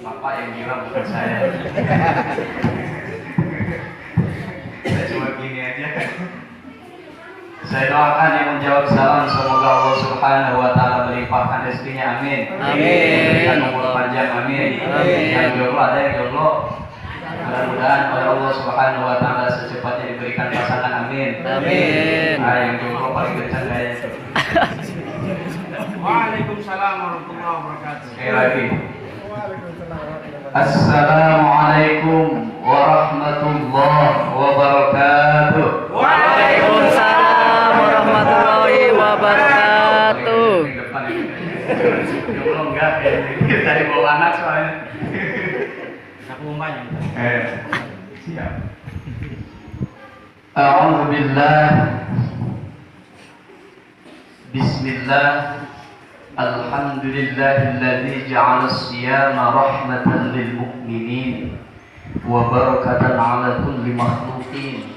Bapak yang bilang bukan saya. Saya cuma gini aja. Saya doakan yang menjawab salam, semoga Allah Subhanahu wa taala melimpahkan rezekinya, amin. Amin. Dan umur panjang, amin. Yang jomblo ada yang jomblo. Mudah-mudahan oleh Allah Subhanahu wa taala secepatnya diberikan pasangan, amin. Amin. Yang jomblo paling kencang kayaknya itu. Waalaikumsalam warahmatullahi wabarakatuh. Sekali lagi. Assalamualaikum warahmatullahi wabarakatuh. Waalaikumsalam warahmatullahi wabarakatuh. Jomblo enggak ya? Dari bawa anak soalnya. Aku umpanya. Siap. A'udzu billah. Bismillah. Alhamdulillahilladzi ja'ala as-siyama rahmatan lil mu'minin wa barakatan 'ala kulli makhluqin.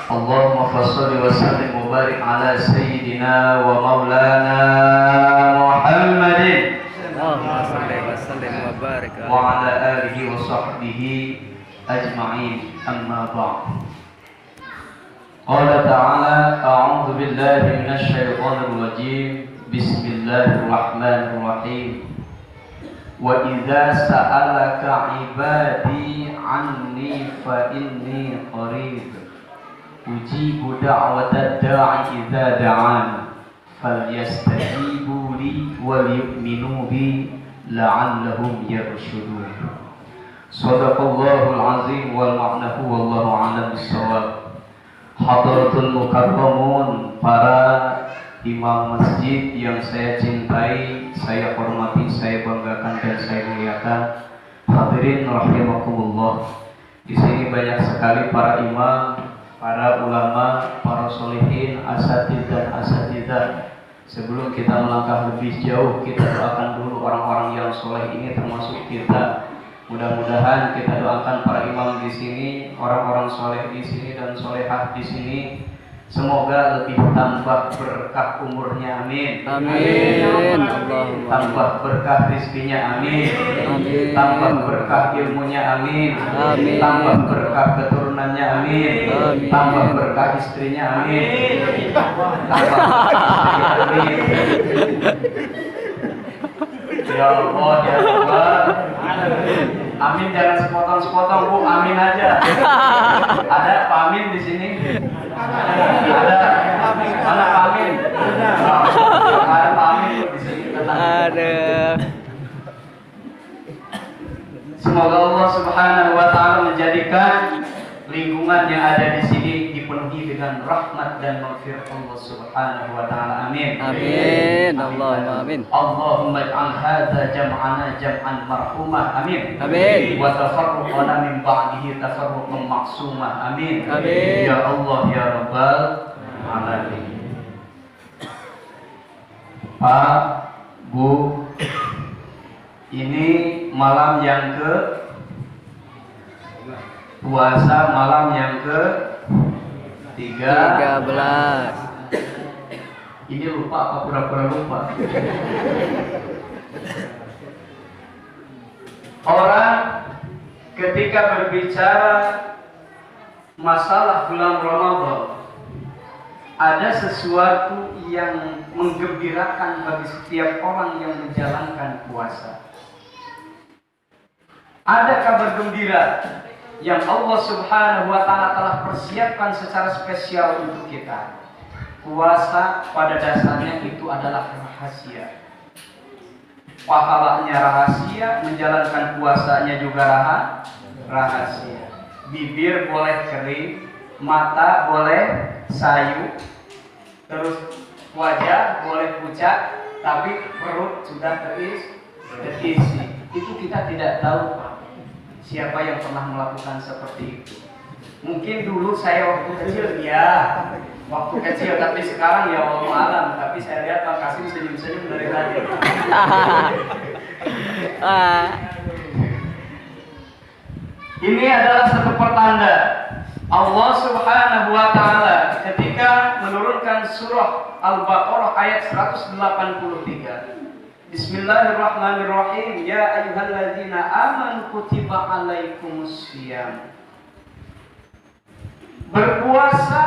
Allahumma fasholli wa sallim wa barik 'ala sayyidina wa maulana Muhammadin Allahumma shalli wa sallim wa barik wa 'ala alihi wa sahbihi ajma'in, amma ba'd. Qala ta'ala a'udzu billahi minasy syaithanir rajim. Bismillahirrahmanirrahim. Wa idza sa'alaka 'ibadi 'anni fa inni qarib ujibu da'watad da'i idza da'an falyastajibu li wal yu'minu bi la'allahum yarshudun. Shadaqallahul 'azim wal ma'nahu wallahu a'lam bissawab. Hadratul mukarramun, para imam masjid yang saya cintai, saya hormati, saya banggakan dan saya muliakan. Hadirin rahimakumullah. Di sini banyak sekali para imam, para ulama, para sholihin, asatidz dan asatidzah. Sebelum kita melangkah lebih jauh, kita doakan dulu orang-orang yang soleh ini termasuk kita. Mudah-mudahan kita doakan para imam di sini, orang-orang soleh di sini dan solehah di sini, semoga lebih tambah berkah umurnya, amin. Amin. Allahumma Tambah berkah rizkinya, amin. Amin. Tambah berkah ilmunya, amin. Amin. Tambah berkah keturunannya, amin. Amin. Tambah berkah istrinya, amin. Tambah berkah istrinya, amin. Ya Allah, ya Allah. Amin, jangan sepotong-sepotong, Bu. Amin aja. Ada Pak Amin di sini? Ada. Mana Pak Amin? Ada Pak Amin di sini. ada. Semoga Allah Subhanahu wa taala menjadikan lingkungan yang ada di sini dipenuhi dengan rahmat dan maghfirah Allah Subhanahu wa taala. Amin. Amin. Allahumma amin. Allahumma ij'al hadza jam'ana jam'an marhumah. Amin. Amin. Wa tafarruqana min ba'dihi tafarruqan ma'sumah. Amin. Amin. Ya Allah ya Rabbal alamin. Pak, Bu, ini malam yang ke puasa, malam yang ke 13. Ini lupa apa pura-pura lupa? Orang ketika berbicara masalah bulan Ramadan, ada sesuatu yang menggembirakan bagi setiap orang yang menjalankan puasa. Ada kabar gembira yang Allah Subhanahu wa taala telah persiapkan secara spesial untuk kita. Puasa pada dasarnya itu adalah rahasia. Pahalanya rahasia, menjalankan puasanya juga rahasia. Bibir boleh kering, mata boleh sayu, terus wajah boleh pucat, tapi perut sudah terisi. Itu kita tidak tahu siapa yang pernah melakukan seperti itu. Mungkin dulu saya waktu kecil, tapi sekarang ya wallahu alam. Tapi saya lihat Pak Kasim senyum-senyum dari tadi. Ini adalah satu pertanda Allah Subhanahu wa taala ketika menurunkan surah Al-Baqarah ayat 183. Bismillahirrahmanirrahim. Ya ayyuhalladzina amanu kutiba alaikumusiyam. Berpuasa,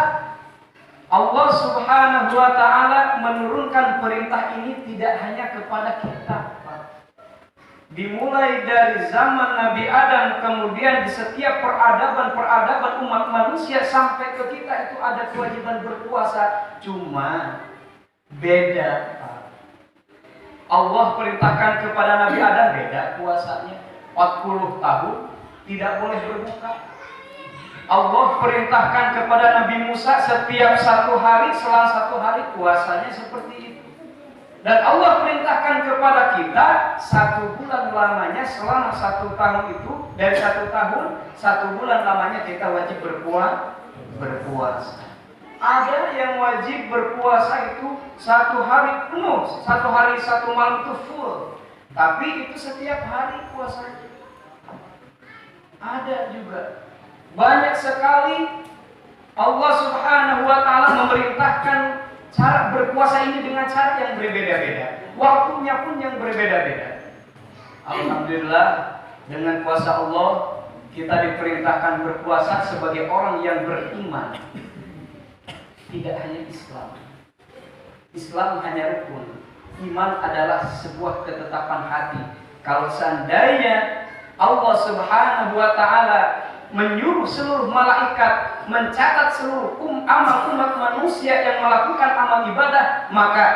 Allah Subhanahu wa taala menurunkan perintah ini tidak hanya kepada kita. Dimulai dari zaman Nabi Adam, kemudian di setiap peradaban umat manusia sampai ke kita itu ada kewajiban berpuasa. Cuma beda. Allah perintahkan kepada Nabi Adam beda puasanya, 40 tahun tidak boleh berbuka. Allah perintahkan kepada Nabi Musa setiap 1 hari, selang 1 hari puasanya seperti itu. Dan Allah perintahkan kepada kita 1 bulan lamanya selama 1 tahun itu, dari 1 tahun 1 bulan lamanya kita wajib berpuasa. Ada yang wajib berpuasa itu 1 hari penuh, 1 hari 1 malam itu full. Tapi itu setiap hari puasanya. Ada juga. Banyak sekali Allah Subhanahu wa taala memerintahkan cara berpuasa ini dengan cara yang berbeda-beda. Waktunya pun yang berbeda-beda. Alhamdulillah, dengan kuasa Allah kita diperintahkan berpuasa sebagai orang yang beriman. Tidak hanya Islam. Islam hanya rukun. Iman adalah sebuah ketetapan hati. Kalau seandainya Allah Subhanahu wa taala menyuruh seluruh malaikat mencatat seluruh amal umat manusia yang melakukan amal ibadah, maka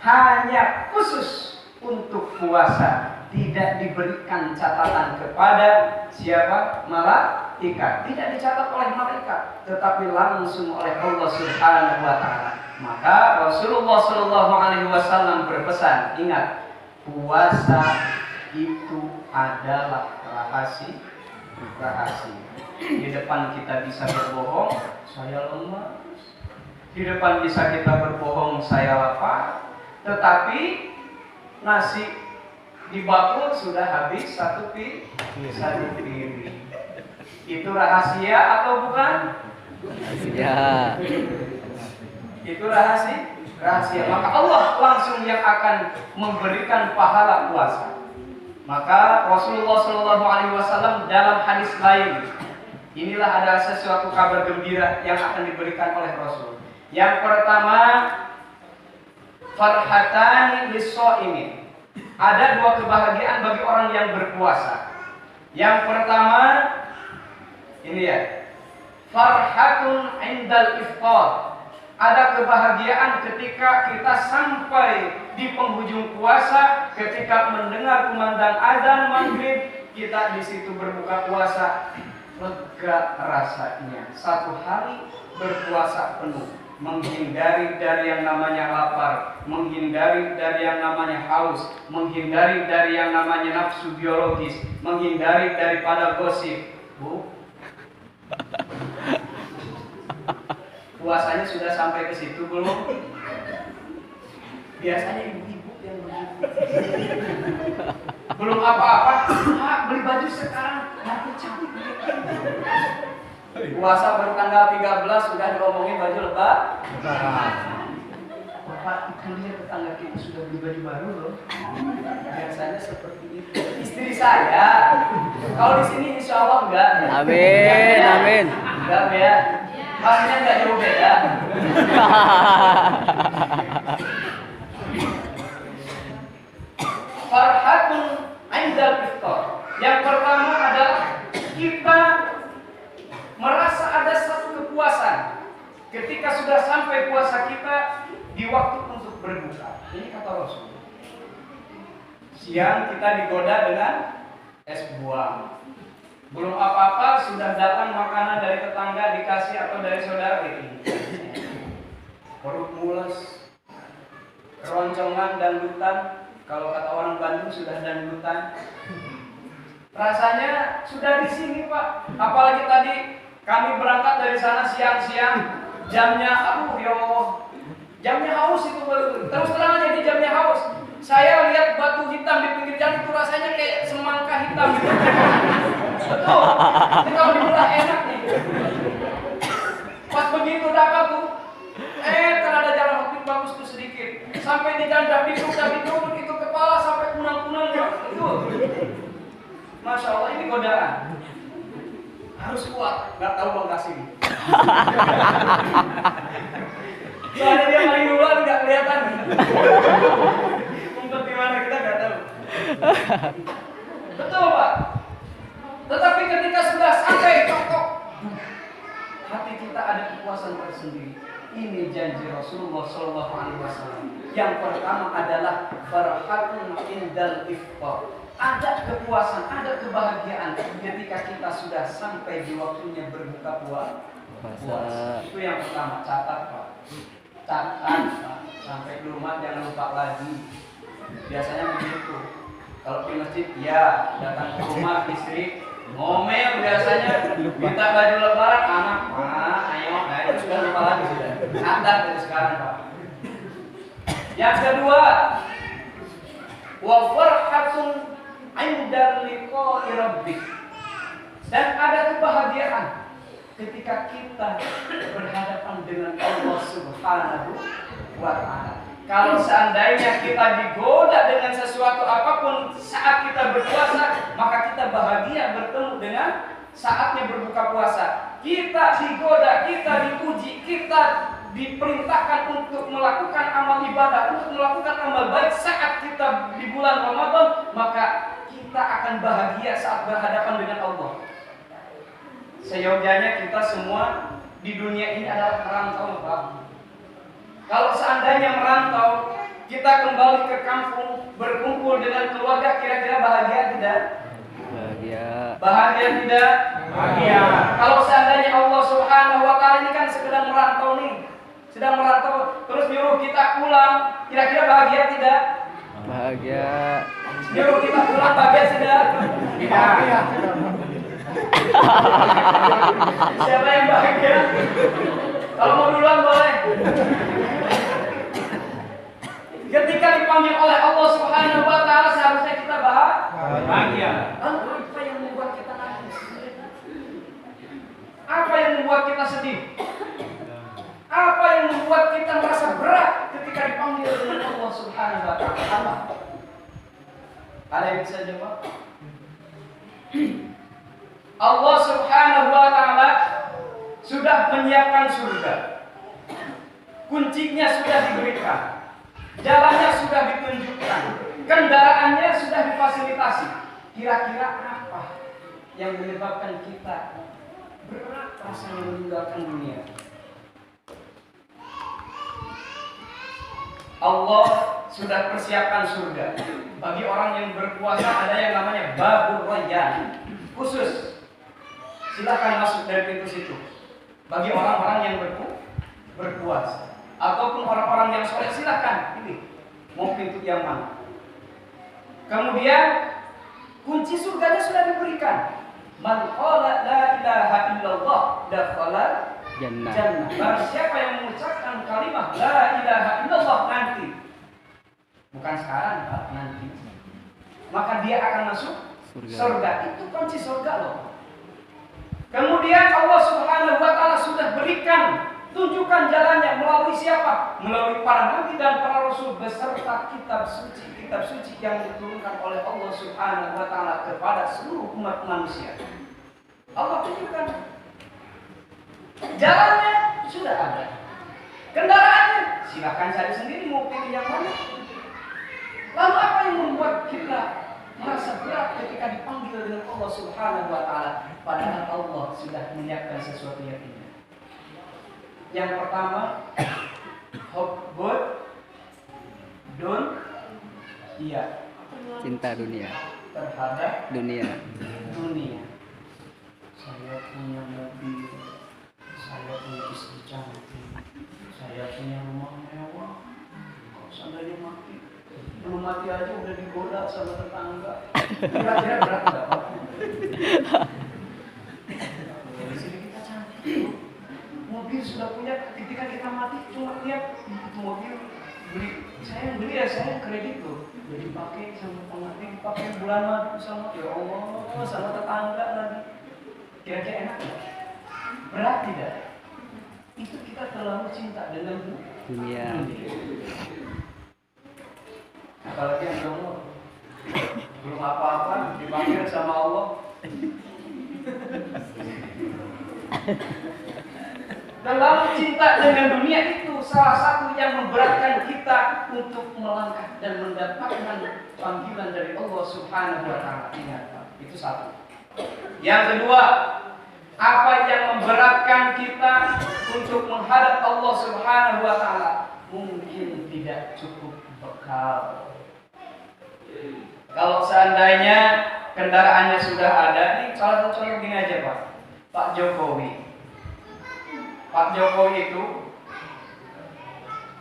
hanya khusus untuk puasa tidak diberikan catatan kepada siapa? Malaikat. Tidak dicatat oleh malaikat, tetapi langsung oleh Allah Subhanahu wa taala. Maka Rasulullah Shallallahu alaihi wasallam berpesan, ingat, puasa itu adalah rahasia. Di depan kita bisa berbohong, saya lemah. Di depan bisa kita berbohong, saya lapar. Tetapi nasi di bakul sudah habis 1 piring. Itu rahasia atau bukan? Ya. Itu rahasia. Maka Allah langsung yang akan memberikan pahala puasa. Maka Rasulullah Shallallahu alaihi wasallam dalam hadis lain, inilah ada sesuatu kabar gembira yang akan diberikan oleh Rasul. Yang pertama, farhatani lis-shaimin. Ada 2 kebahagiaan bagi orang yang berpuasa. Yang pertama, ini ya, farhatun indal iftar. Ada kebahagiaan ketika kita sampai di penghujung puasa, ketika mendengar kumandang azan maghrib, kita di situ berbuka puasa, lega rasanya. 1 hari berpuasa penuh, menghindari dari yang namanya lapar, menghindari dari yang namanya haus, menghindari dari yang namanya nafsu biologis, menghindari daripada gosip. Bu, puasanya sudah sampai ke situ belum? Biasanya ibu-ibu yang begitu. Belum apa-apa, beli baju sekarang, nanti cantik. Puasa baru tanggal 13 sudah diomongin baju lebaran. Bapak lihat tetangga kita sudah beli baju baru loh. Biasanya seperti itu. Istri saya, kalau di sini insya Allah enggak. Amin. Enggak ya. Pastinya enggak jauh beda. Farhatun indal iftar. Yang pertama adalah kita merasa ada satu kepuasan ketika sudah sampai puasa kita di waktu untuk berbuka. Ini kata Rasul. Siang kita digoda dengan es buah. Belum apa-apa sudah datang makanan dari tetangga dikasih atau dari saudara ini. Perut mules, keroncongan, dangdutan. Kalau kata orang Bandung sudah dangdutan. Rasanya sudah di sini Pak. Apalagi tadi kami berangkat dari sana siang-siang. Jamnya, ya Allah. Jamnya haus itu baru. Terus terang aja di jamnya haus. Saya lihat batu hitam di pinggir jalan itu rasanya kayak semangka hitam gitu. Betul. Ini kalau dibelah enak nih. Pas begitu dapat tuh, kan ada jalan waktu bagus tuh sedikit. Sampai di jalan dapit itu kepala sampai Masya Allah, ini godaan. Harus kuat, nggak tahu Bang Kasim. Soalnya dia paling duluan nggak kelihatan. Untuk di mana kita nggak tahu. Betul Pak. Tetapi ketika sudah sampai tok, hati kita ada kepuasan tersendiri. Ini janji Rasulullah SAW. Yang pertama adalah farhatun indal iftar. Ada kepuasan, ada kebahagiaan ketika kita sudah sampai di waktunya berbuka puasa. Itu yang pertama, catat Pak. Catat Pak. Sampai di rumah jangan lupa lagi. Biasanya begitu. Kalau di masjid ya datang ke rumah istri ngomel biasanya minta baju lebaran anak ayo itu sudah lupa lagi sudah. Catat dari sekarang Pak. Yang kedua, wa farhatun 'inda liqa'i rabbik. Dan ada kebahagiaan ketika kita berhadapan dengan Allah Subhanahu wa taala. Kalau seandainya kita digoda dengan sesuatu apapun saat kita berpuasa, maka kita bahagia bertemu dengan saatnya berbuka puasa. Kita digoda, kita diuji, kita diperintahkan untuk melakukan amal ibadah, untuk melakukan amal baik saat kita di bulan Ramadan, maka kita akan bahagia saat berhadapan dengan Allah. Seyogyanya kita semua di dunia ini adalah perantau, Pak. Kalau seandainya merantau, kita kembali ke kampung, berkumpul dengan keluarga, kira-kira bahagia tidak? Bahagia. Bahagia tidak? Bahagia. Kalau seandainya Allah Subhanahu wa taala ini kan sedang merantau nih, sedang merantau, terus nyuruh kita pulang, kira-kira bahagia tidak? Bahagia. Nyuruh kita pulang bahagia tidak? Tidak. Siapa yang bahagia? Kalau mau duluan boleh. Ketika dipanggil oleh Allah Subhanahu wa taala seharusnya kita bahagia. Lalu apa yang membuat kita nangis? Apa yang membuat kita sedih? Apa yang membuat kita merasa berat ketika dipanggil dengan Allah Subhanahu wa taala? Ada yang bisa jawab? Allah Subhanahu wa taala sudah menyiapkan surga. Kuncinya sudah diberikan. Jalannya sudah ditunjukkan. Kendaraannya sudah difasilitasi. Kira-kira apa yang menyebabkan kita berat rasanya meninggalkan dunia? Allah sudah persiapkan surga. Bagi orang yang berpuasa ada yang namanya babur rayyan. Khusus. Silakan masuk dari pintu situ. Bagi orang-orang yang berpuasa ataupun orang-orang yang soleh, silakan pilih mau pintu yang mana. Kemudian kunci surganya sudah diberikan. Man qala la ilaha illallah dakhala jannah. Barang siapa yang mengucapkan kalimat la ilaha illallah nanti, bukan sekarang Pak, nanti, maka dia akan masuk surga. Itu kunci surga loh. Kemudian Allah Subhanahu wa taala sudah berikan, tunjukkan jalannya melalui siapa? Melalui para nabi dan para rasul beserta kitab suci yang diturunkan oleh Allah Subhanahu wa taala kepada seluruh umat manusia. Allah tunjukkan. Jalannya sudah ada. Kendaraannya silakan cari sendiri mau pilih yang mana. Lalu apa yang membuat kita merasa berat ketika dipanggil dengan Allah Subhanahu wa taala, padahal Allah sudah menyiapkan sesuatu yang indah. Yang pertama, hubbud dunya. Cinta dunia. Terhadap Dunia. Saya punya mobil, saya punya istri cantik, saya punya rumah mewah. Kalau seandainya mati, belum mati aja udah digoda sama tetangga. Kira-kira berat nggak Pak? Dari sini kita cantik, mobil sudah punya. Ketika kita mati cuma lihat itu mobil beli, saya yang beli ya, saya kredit tuh, jadi dipakai sama pengantin, dipakai bulan madu sama ya Allah sama tetangga lagi. Kira-kira enak nggak? Berat tidak? Itu kita terlalu cinta dengan Dunia. apalagi yang jomblo. belum apa-apa dipanggil sama Allah. Dalam cinta dengan dunia itu salah satu yang memberatkan kita untuk melangkah dan mendapatkan panggilan dari Allah Subhanahu wa taala. Ingat, Pak, itu satu. Yang kedua, apa yang memberatkan kita untuk menghadap Allah Subhanahu wa taala? Mungkin tidak cukup bekal. Kalau seandainya kendaraannya sudah ada, ini salah satu contoh gini aja, Pak. Pak Jokowi. Pak Jokowi itu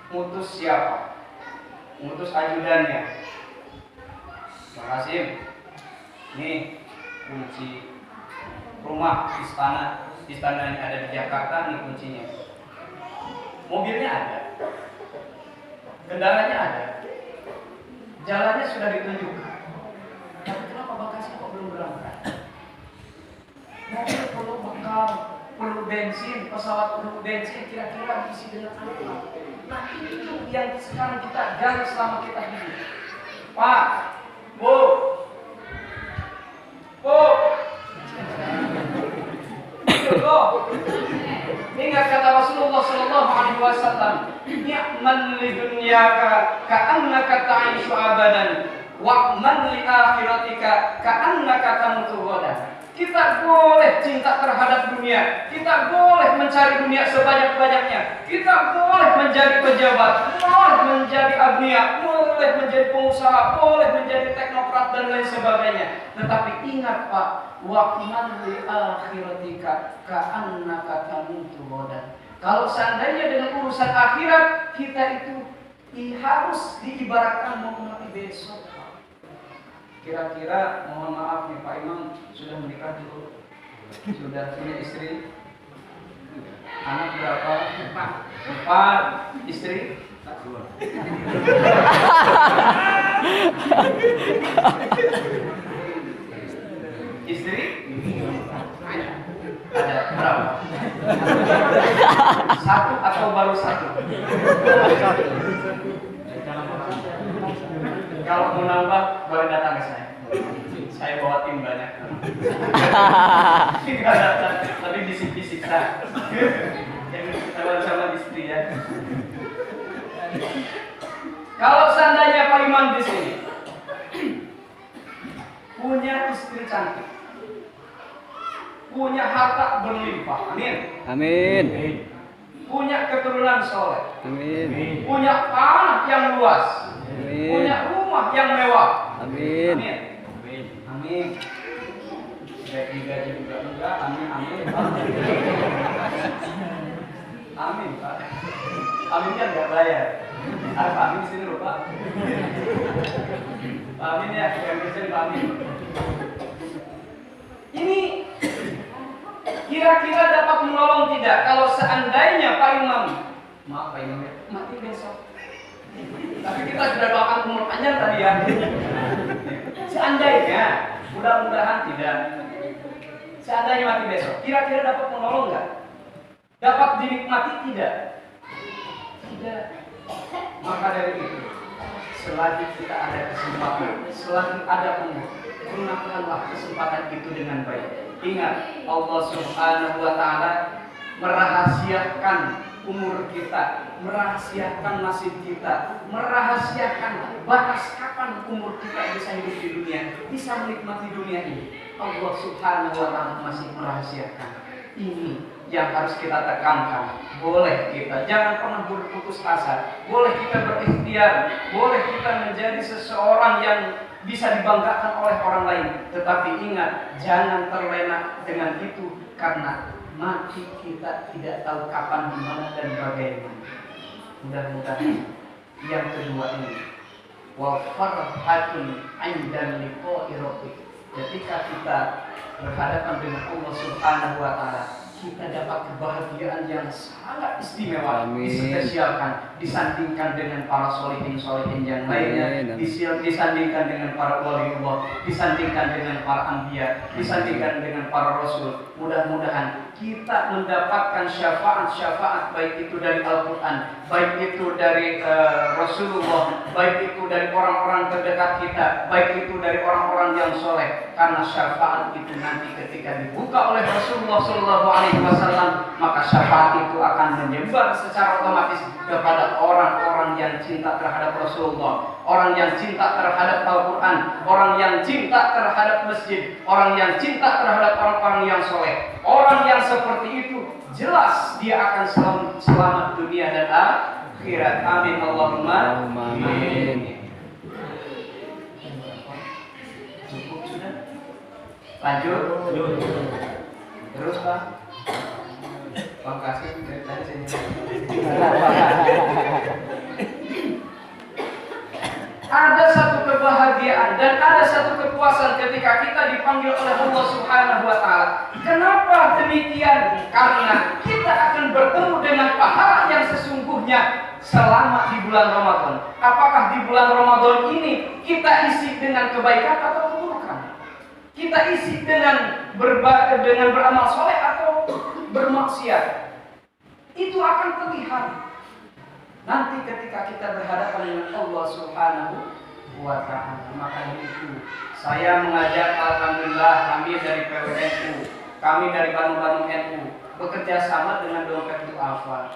mutus siapa? Mutus ajudannya. Pak Hasim, ini kunci rumah istana yang ada di Jakarta, ini kuncinya. Mobilnya ada, kendaraannya ada, jalannya sudah ditunjukkan. Tapi kenapa bagasi kok belum berangkat? Mobil perlu bekal, perlu bensin, pesawat perlu bensin, kira-kira diisi dengan apa? Nah itu yang sekarang kita gali selama kita hidup. Pak, Bu, ingat kata Rasulullah Sallallahu Alaihi Wasallam, "Ni'man li dunyaka ka'annaka ta'ishu abadan, wa'man li akhiratika ka'annaka tamutu ghadan." Kita boleh cinta terhadap dunia, kita boleh mencari dunia sebanyak-banyaknya, kita boleh menjadi pejabat, boleh menjadi abniya, boleh menjadi pengusaha, boleh menjadi teknokrat dan lain sebagainya. Tetapi ingat, Pak, wa'man li akhiratika ka'annaka tamutu ghadan. Kalau seandainya dengan urusan akhirat kita itu harus diibaratkan mau mati besok. Kira-kira mohon maaf nih Pak Imam sudah menikah dulu, sudah punya istri, anak berapa? 4, istri 2. Istri ada berapa? 1 atau baru 1? Kalau mau nambah boleh datang ke saya. Saya bawa tim banyak. Tidak datang, tapi bisik-bisik saya. Yang sama istri ya. Kalau seandainya Pak Iman di sini punya istri cantik, punya harta berlimpah, amin. Amin. Punya keturunan soleh, Amin. punya tanah yang luas, Amin. punya rumah yang mewah, Amin. amin. Amin. Gaji juga enggak, amin, amin. Amin, Pak. Amin kan enggak bayar. Pak Amin sini loh, Pak. Pak Amin ya, yang kecil Pak Amin. Ini kira-kira dapat menolong tidak kalau seandainya Pak Imam, maaf Pak Imam, mati besok. Tapi kita sudah doakan umur panjang tadi ya. Seandainya, mudah-mudahan tidak. Seandainya mati besok, kira-kira dapat menolong nggak? Dapat dinikmati tidak? Tidak. Maka dari itu, selagi kita ada kesempatan, selagi ada umur, gunakanlah kesempatan itu dengan baik. Ingat, Allah Subhanahu wa taala merahasiakan umur kita, merahasiakan nasib kita, merahasiakan batas kapan umur kita bisa hidup di dunia, bisa menikmati dunia ini. Allah Subhanahu wa taala masih merahasiakan. Ini yang harus kita tekankan. Boleh kita jangan pernah berputus asa, boleh kita berikhtiar, boleh kita menjadi seseorang yang bisa dibanggakan oleh orang lain, tetapi ingat, jangan terlena dengan itu, karena mati kita tidak tahu kapan, di mana dan bagaimana. Mudah-mudahan yang kedua ini, wa farhatun 'inda liqa'i rabbik. Ketika kita berhadapan dengan Allah Subhanahu wa taala, kita dapat kebahagiaan yang sangat istimewa, dispesialkan, disandingkan dengan para solihin yang lainnya, disandingkan dengan para waliullah, disandingkan dengan para anbiya, disandingkan dengan para rasul. Mudah-mudahan kita mendapatkan syafaat-syafaat, baik itu dari Al-Quran, baik itu dari Rasulullah, baik itu dari orang-orang terdekat kita, baik itu dari orang-orang yang soleh. Karena syafaat itu nanti ketika dibuka oleh Rasulullah SAW, maka syafaat itu akan menyebar secara otomatis kepada orang-orang yang cinta terhadap Rasulullah, orang yang cinta terhadap Al-Quran, orang yang cinta terhadap masjid, orang yang cinta terhadap orang-orang yang soleh. Orang yang seperti itu jelas dia akan selamat dunia dan akhirat. Amin Allahumma amin. Cukup sudah? Lanjut. Terus Pak. Makasih dari tadi Ada satu kebahagiaan dan ada satu kepuasan ketika kita dipanggil oleh Allah Subhanahu wa taala. Kenapa demikian? Karena kita akan bertemu dengan pahala yang sesungguhnya selama di bulan Ramadan. Apakah di bulan Ramadan ini kita isi dengan kebaikan atau keburukan? Kita isi dengan beramal soleh atau bermaksiat? Itu akan terlihat nanti ketika kita berhadapan dengan Allah Subhanahu wa ta'ala. Maka itu saya mengajak, alhamdulillah, kami dari PWNU, kami dari Bandung NU bekerja sama dengan Dompet Du'afa.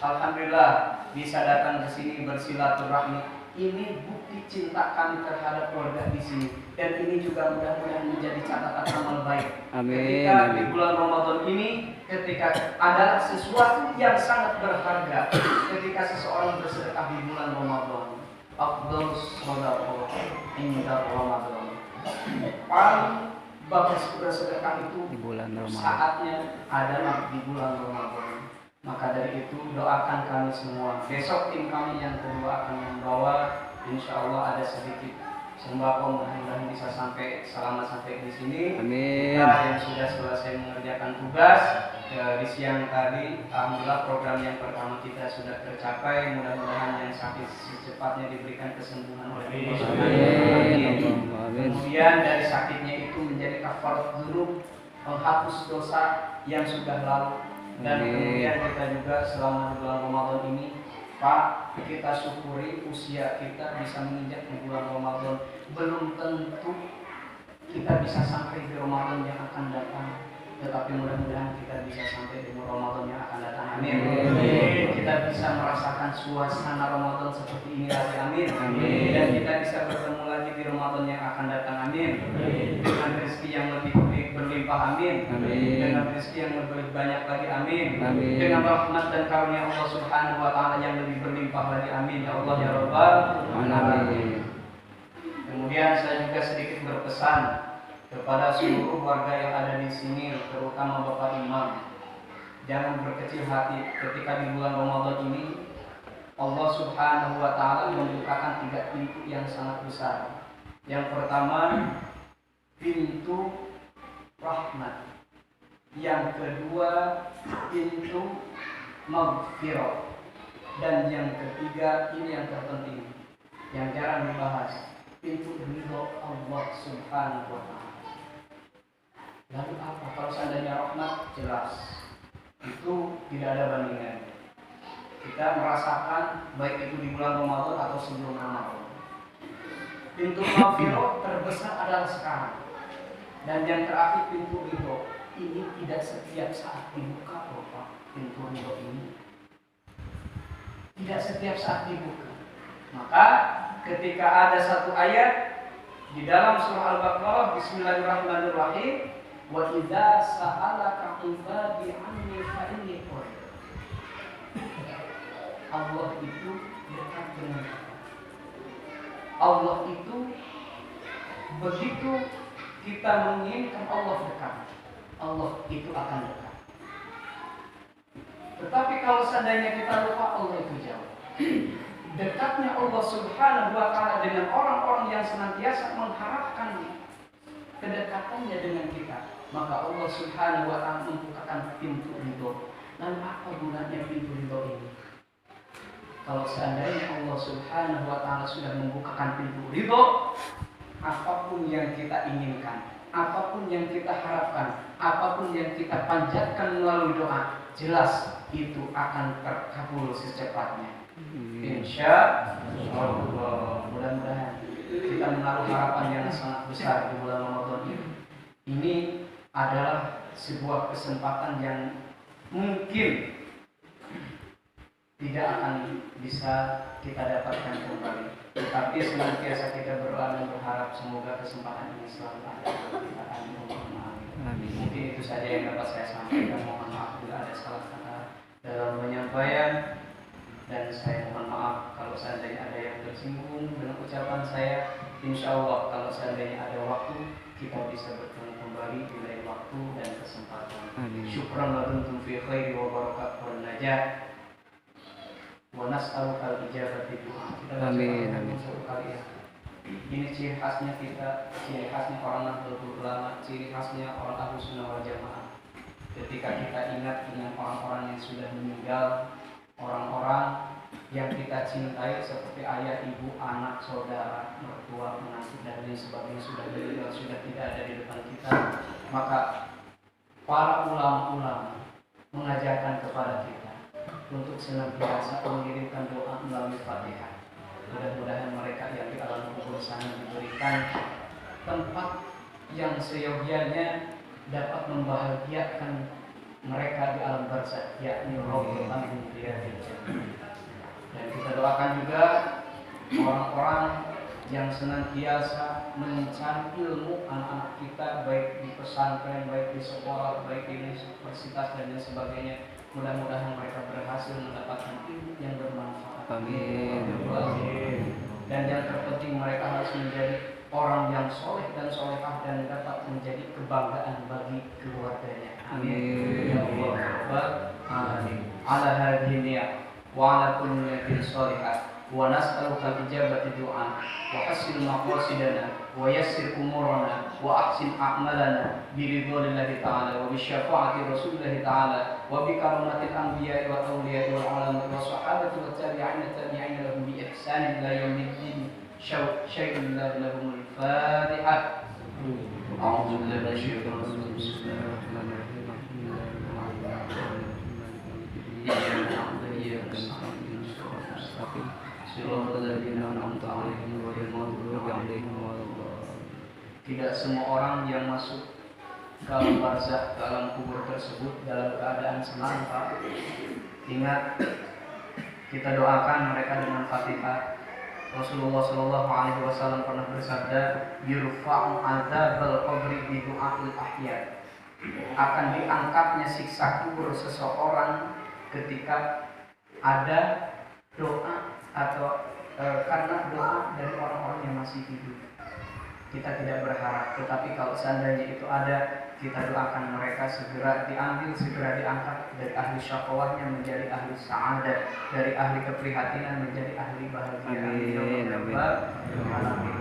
Alhamdulillah bisa datang ke sini bersilaturahmi. Ini bukti cinta kami terhadap keluarga di sini, dan ini juga mudah-mudahan menjadi catatan amal baik. Amin. Ketika di bulan Ramadan ini, ketika adalah sesuatu yang sangat berharga, ketika seseorang bersedekah di bulan Ramadan, afdhalus shadaqah inda Ramadan. Paling bagus bersedekah itu Di bulan Ramadan. saatnya adalah di bulan Ramadan. Maka dari itu doakan kami semua. Besok tim kami yang kedua akan membawa, insya Allah ada sedikit sembako, mudah-mudahan bisa selamat sampai di sini. Amin. Kita yang sudah selesai mengerjakan tugas di siang tadi, alhamdulillah program yang pertama kita sudah tercapai. Mudah-mudahan yang sakit secepatnya diberikan kesembuhan oleh Allah Subhanahu wa taala. Kemudian dari sakitnya itu menjadi kafarat dzunub, menghapus dosa yang sudah lalu. Dan kemudian kita juga selama bulan Ramadan ini, Pak, kita syukuri usia kita bisa menginjak di bulan Ramadan. Belum tentu kita bisa sampai di Ramadan yang akan datang, tetapi mudah-mudahan kita bisa sampai di Ramadan yang akan datang. Amin. Kita bisa merasakan suasana Ramadan seperti ini lagi. Amin. Dan kita bisa bertemu lagi di Ramadan yang akan datang. Amin. Dengan rezeki yang lebih berlimpah. Amin. Dengan rezeki yang lebih banyak lagi. Amin. Dengan rahmat dan karunia Allah Subhanahu wa taala yang lebih berlimpah lagi. Amin. Ya Allah ya Rabbal alamin. Kemudian saya juga sedikit berpesan kepada seluruh warga yang ada di sini, terutama Bapak Imam. Jangan berkecil hati ketika di bulan Ramadan ini Allah Subhanahu wa taala membukakan 3 pintu yang sangat besar. Yang pertama, pintu rahmat. Yang kedua, pintu maghfirah. Dan yang ketiga, ini yang terpenting, yang jarang dibahas, pintu ridho Allah Subhanahu wa taala. Lalu apa? Kalau seandainya rahmat, jelas itu tidak ada bandingan. Kita merasakan baik itu di bulan Ramadan atau sebelum Ramadan. Pintu maghfirah terbesar adalah sekarang. Dan yang terakhir pintu ridho. Ini tidak setiap saat dibuka, Bapak. Pintu ridho ini tidak setiap saat dibuka. Maka ketika ada satu ayat di dalam surah Al-Baqarah, Bismillahirrahmanirrahim, wa idza sa'alaka 'ibadi 'anni fa inni qarib. Allah itu dekat dengan kita. Allah itu begitu kita menginginkan Allah dekat, Allah itu akan dekat. Tetapi kalau seandainya kita lupa, Allah itu jauh. Dekatnya Allah Subhanahu wa taala dengan orang-orang yang senantiasa mengharapkan kedekatannya dengan kita, maka Allah Subhanahu wa taala membukakan pintu ridho. Lalu apa gunanya pintu ridho ini? Kalau seandainya Allah Subhanahu wa taala sudah membukakan pintu ridho, apapun yang kita inginkan, apapun yang kita harapkan, apapun yang kita panjatkan melalui doa, jelas itu akan terkabul secepatnya. Insya Allah. Mudah-mudahan kita menaruh harapan yang sangat besar di bulan Ramadan ini. Ini adalah sebuah kesempatan yang mungkin tidak akan bisa kita dapatkan kembali. Tetapi senantiasa kita berdoa dan berharap semoga kesempatan ini selalu ada bagi kita. Amin. Mungkin itu saja yang dapat saya sampaikan. Mohon maaf bila ada salah kata dalam penyampaian, dan saya mohon maaf kalau seandainya ada yang tersinggung dengan ucapan saya. Insya Allah kalau seandainya ada waktu, kita bisa bertemu kembali di lain waktu dan kesempatan. Syukran wa kuntum fi khairi wa barakatuh wa najah wa nas'aluka al-ijabati du'a. Amin. Ini ciri khasnya kita, ciri khasnya orang Nahdlatul Ulama, ciri khasnya orang Ahlus Sunnah wal Jamaah. Ketika kita ingat dengan orang-orang yang sudah meninggal, orang-orang yang kita cintai seperti ayah, ibu, anak, saudara, mertua, menantu dan lain sebagainya sudah meninggal, sudah tidak ada di depan kita, maka para ulama-ulama mengajarkan kepada kita untuk senantiasa mengirimkan doa melalui Fatihah. Mudah-mudahan mereka yang di alam kubur sana diberikan tempat yang seyogianya dapat membahagiakan mereka di alam barzakh, yakni Rabbul Alamin. Dan kita doakan juga orang-orang yang senantiasa mencari ilmu anak-anak kita, baik di pesantren, baik di sekolah, baik di universitas dan lain sebagainya. Mudah-mudahan mereka berhasil mendapatkan ilmu yang bermanfaat. Amin. Dan yang terpenting mereka harus menjadi orang yang soleh dan solehah dan dapat menjadi kebanggaan bagi keluarganya. Amin. Ya Allah. Amin. Ala hadhihi niyat wa ala kulli niyatin shalihah wa nas'aluka ijabati du'a wa hasil maqasidana wa yassir umurana wa ahsin a'malana bi ridwanillahi ta'ala wa bi syafaati rasulillahi ta'ala wa bi karamatil anbiya'i wa awliya'i wal ulama wa sahabati wa tabi'ina lahum bi ihsanin ila yaumiddin. Syai'un lahumul Fatihah. A'udzu billahi minasyaitonir rajim. Bismillahirrahmanirrahim. Tidak semua orang yang masuk ke alam barzakh, ke alam kubur tersebut dalam keadaan senang, Pak. Ingat, kita doakan mereka dengan Fatihah. Rasulullah Shallallahu Alaihi Wasallam pernah bersabda, "Yurfa'u adzabal qabri bi du'ail ahya." Akan diangkatnya siksa kubur seseorang ketika ada doa atau karena doa dari orang-orang yang masih hidup. Kita tidak berharap, tetapi kalau seandainya itu ada, kita doakan mereka segera diambil, segera diangkat dari ahli syaqawahnya menjadi ahli sa'adah, dari ahli keprihatinan menjadi ahli bahagia. Amin.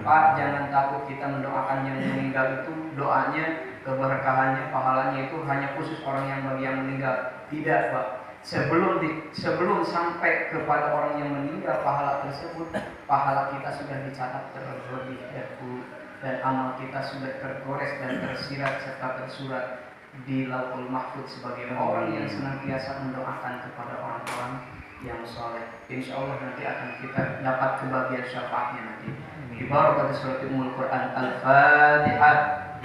Pak, jangan takut kita mendoakan yang meninggal itu doanya, keberkahannya, pahalanya itu hanya khusus orang yang bagi yang meninggal. Tidak, Pak. Sebelum sampai kepada orang yang meninggal pahala tersebut, pahala kita sudah dicatat terlebih dahulu dan amal kita sudah tergores dan tersirat serta tersurat di Lauhul Mahfuz sebagai orang yang senantiasa mendoakan kepada orang-orang yang soleh. Insya Allah nanti akan kita dapat kebahagiaan syafaatnya nanti. Di barakah surat Ummul Quran Al-Fatihah.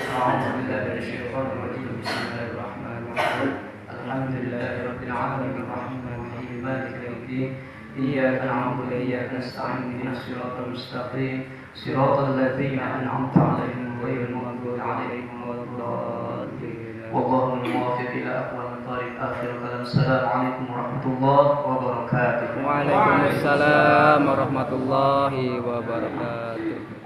A'udzubillahi minasyaitonir rajim. Bismillahirrahmanirrahim. Alhamdulillahirabbil alamin arrahmanir rahim maliki yaumiddin. Iyyaka na'budu wa iyyaka nasta'in ihdinas siratal mustaqim siratal ladzina an'amta 'alaihim ghairil maghdubi 'alaihim waladdallin. Wallahul muwaffiq ila aqwamit thariq. Akhir kalam. Assalamualaikum warahmatullahi wabarakatuh. Waalaikumsalam warahmatullahi wabarakatuh.